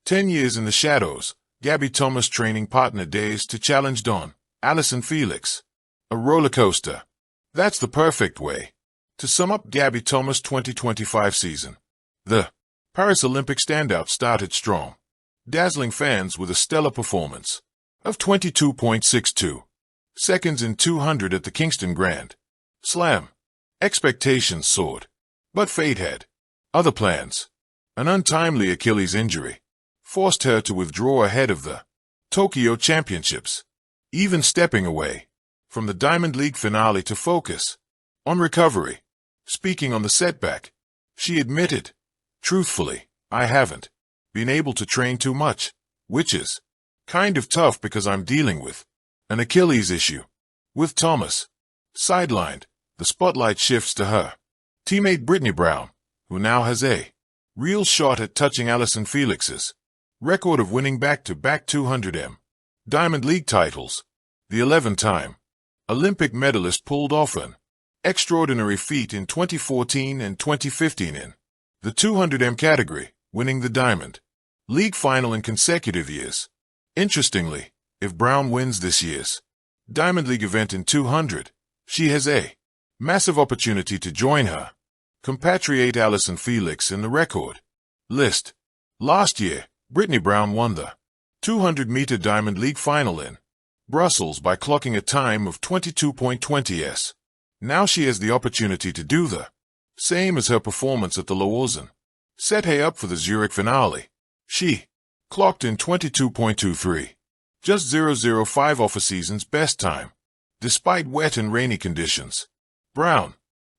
10 years in the shadows, Gabby Thomas training partner days to challenge Dawn, Allyson Felix. A roller coaster. That's the perfect way to sum up Gabby Thomas' 2025 season. The Paris Olympic standout started strong, dazzling fans with a stellar performance of 22.62 seconds in 200 at the Kingston Grand Slam. Expectations soared, but fate had other plans. An untimely Achilles injury forced her to withdraw ahead of the Tokyo Championships, even stepping away from the Diamond League finale to focus on recovery. Speaking on the setback, she admitted, "Truthfully, I haven't been able to train too much, which is kind of tough because I'm dealing with an Achilles issue." With Thomas sidelined, the spotlight shifts to her teammate Brittany Brown, who now has a real shot at touching Allyson Felix's record of winning back-to-back 200m Diamond League titles. The 11-time Olympic medalist pulled off an extraordinary feat in 2014 and 2015 in the 200m category, winning the Diamond League final in consecutive years. Interestingly, if Brown wins this year's Diamond League event in 200, she has a massive opportunity to join her compatriot Allyson Felix in the record list. Last year, Brittany Brown won the 200-meter Diamond League final in Brussels by clocking a time of 22.20s. Now she has the opportunity to do the same as her performance at the Lausanne set her up for the Zurich finale. She clocked in 22.23, just 0.05 off a season's best time. Despite wet and rainy conditions, Brown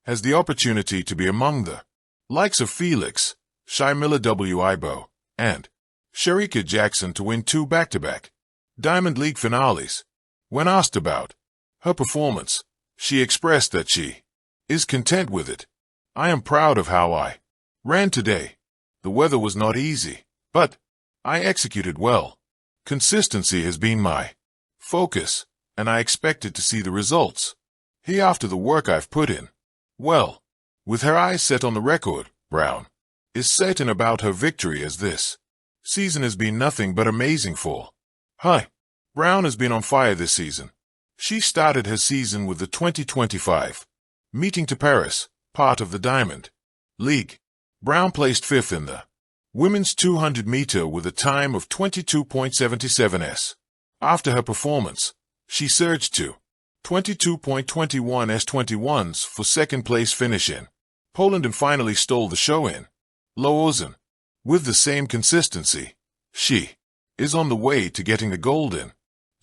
has the opportunity to be among the likes of Felix, Shamila Wibo, and Shericka Jackson to win 2 back-to-back Diamond League finales. When asked about her performance, she expressed that she is content with it. "I am proud of how I ran today. The weather was not easy, but I executed well. Consistency has been my focus, and I expected to see the results here after the work I've put in." Well, with her eyes set on the record, Brown is certain about her victory, as this season has been nothing but amazing for her. Brown has been on fire this season. She started her season with the 2025 meeting to Paris, part of the Diamond League. Brown placed 5th in the women's 200-meter with a time of 22.77s. After her performance, she surged to 22.21 S21s for second-place finish in Poland and finally stole the show in Lausanne. With the same consistency, she is on the way to getting the gold in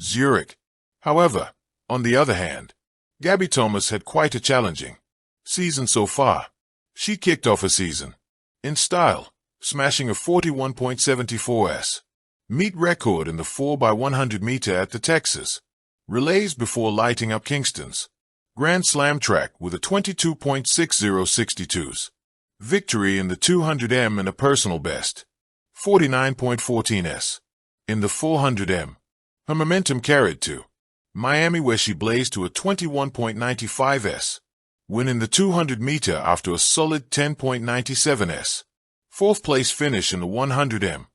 Zurich. However, on the other hand, Gabby Thomas had quite a challenging season so far. She kicked off her season in style, smashing a 41.74s meet record in the 4x100 meter at the Texas Relays before lighting up Kingston's Grand Slam track with a 22.6062s victory in the 200m and a personal best 49.14s in the 400m. Her momentum carried to Miami, where she blazed to a 21.95s win in the 200-meter after a solid 10.97s fourth-place finish in the 100m.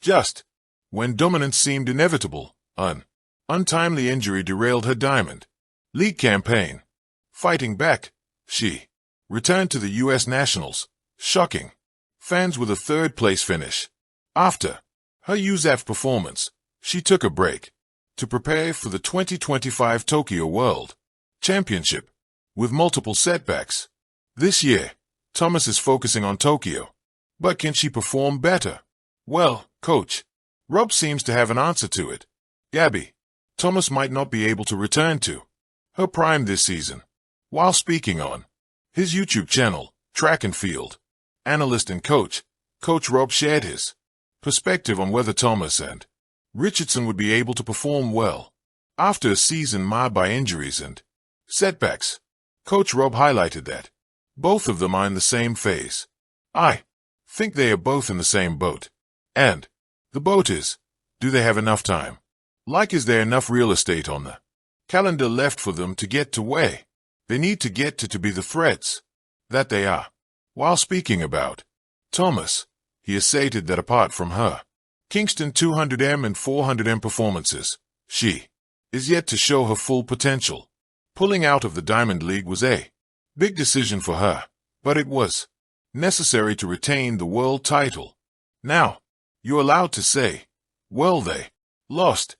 Just when dominance seemed inevitable, an untimely injury derailed her Diamond League campaign. Fighting back, she returned to the U.S. Nationals, shocking fans with a third-place finish. After her USAF performance, she took a break to prepare for the 2025 Tokyo World Championship. With multiple setbacks this year, Thomas is focusing on Tokyo. But can she perform better? Well, Coach Rob seems to have an answer to it. Gabby Thomas might not be able to return to her prime this season. While speaking on his YouTube channel, Track and Field analyst and Coach Rob shared his perspective on whether Thomas and Richardson would be able to perform well after a season marred by injuries and setbacks. Coach Rob highlighted that both of them are in the same phase. "I think they are both in the same boat. And the boat is, do they have enough time? Like, is there enough real estate on the calendar left for them to get to where they need to get to be the threats that they are?" While speaking about Thomas, he asserted that apart from her Kingston 200m and 400m performances. She is yet to show her full potential. Pulling out of the Diamond League was a big decision for her, but it was necessary to retain the world title. Now, you're allowed to say, well, they lost.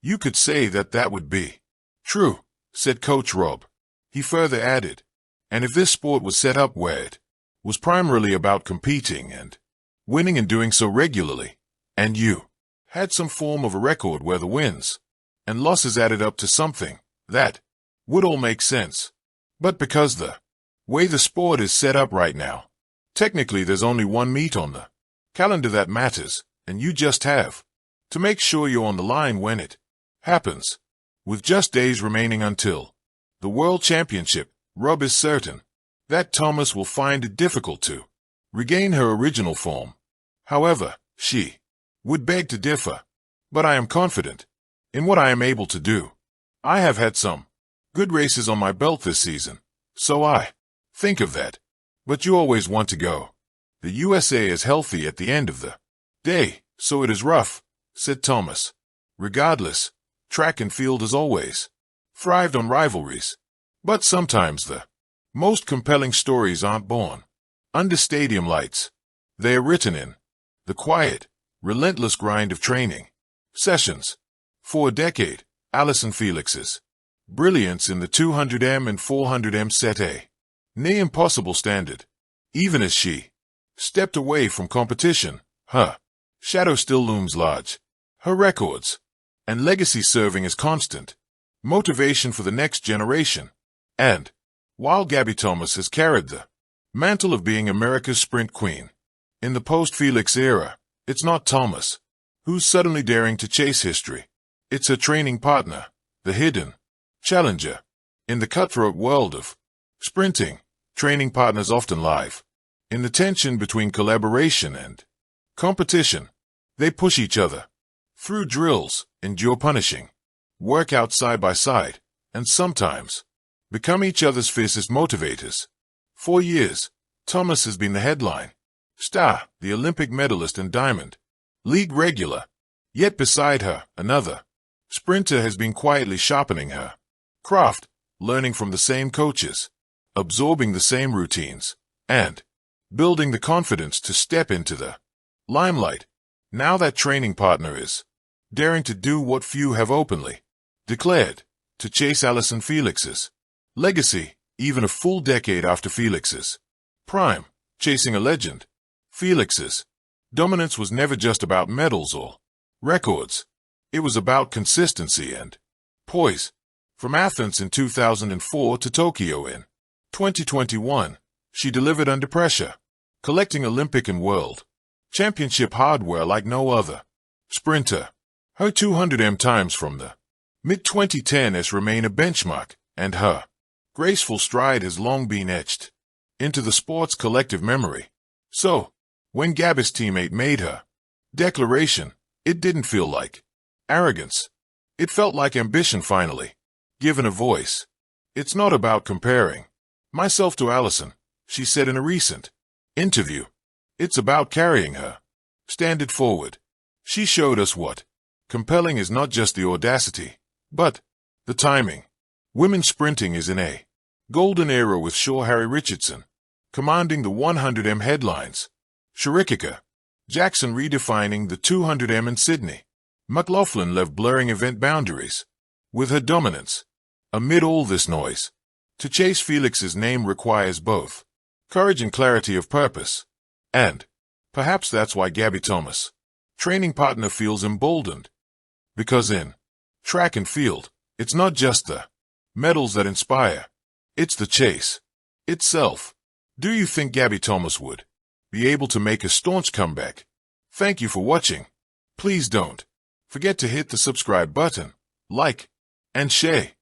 You could say that would be true, said Coach Rob. He further added, and if this sport was set up where it was primarily about competing and winning and doing so regularly, and you had some form of a record where the wins and losses added up to something, that would all make sense. But because the way the sport is set up right now, technically there's only one meet on the calendar that matters, and you just have to make sure you're on the line when it happens. With just days remaining until the World Championship, Rob is certain that Thomas will find it difficult to regain her original form. However, she would beg to differ. But I am confident in what I am able to do. I have had some good races on my belt this season, so I think of that. But you always want to go. The USA is healthy at the end of the day, so it is rough, said Thomas. Regardless, track and field as always thrived on rivalries. But sometimes the most compelling stories aren't born under stadium lights. They are written in the quiet, relentless grind of training sessions. For a decade, Allyson Felix's brilliance in the 200m and 400m set a near impossible standard. Even as she stepped away from competition, her shadow still looms large. Her records and legacy serving as constant motivation for the next generation. And while Gabby Thomas has carried the mantle of being America's sprint queen in the post-Felix era, it's not Thomas who's suddenly daring to chase history. It's her training partner, the hidden challenger. In the cutthroat world of sprinting, training partners often live in the tension between collaboration and competition. They push each other through drills, endure punishing workouts side by side, and sometimes become each other's fiercest motivators. For years, Thomas has been the headline star, the Olympic medalist and Diamond League regular. Yet beside her, another sprinter has been quietly sharpening her craft, learning from the same coaches, absorbing the same routines, and building the confidence to step into the limelight. Now that training partner is daring to do what few have openly declared, to chase Allyson Felix's legacy, even a full decade after Felix's prime, chasing a legend. Felix's dominance was never just about medals or records. It was about consistency and poise. From Athens in 2004 to Tokyo in 2021, she delivered under pressure, collecting Olympic and world championship hardware like no other sprinter. Her 200m times from the mid-2010s remain a benchmark, and her graceful stride has long been etched into the sport's collective memory. So, when Gabby's teammate made her declaration, it didn't feel like arrogance. It felt like ambition finally given a voice. It's not about comparing myself to Allyson, she said in a recent interview. It's about carrying her standard forward. She showed us what compelling is, not just the audacity, but the timing. Women's sprinting is in a golden era with Shaw Harry Richardson commanding the 100m headlines, Sharikika Jackson redefining the 200m in Sydney, McLaughlin left blurring event boundaries with her dominance. Amid all this noise, to chase Felix's name requires both courage and clarity of purpose. And perhaps that's why Gabby Thomas, training partner, feels emboldened. Because in track and field, it's not just the medals that inspire, it's the chase itself. Do you think Gabby Thomas would be able to make a staunch comeback? Thank you for watching. Please don't forget to hit the subscribe button, like, and share.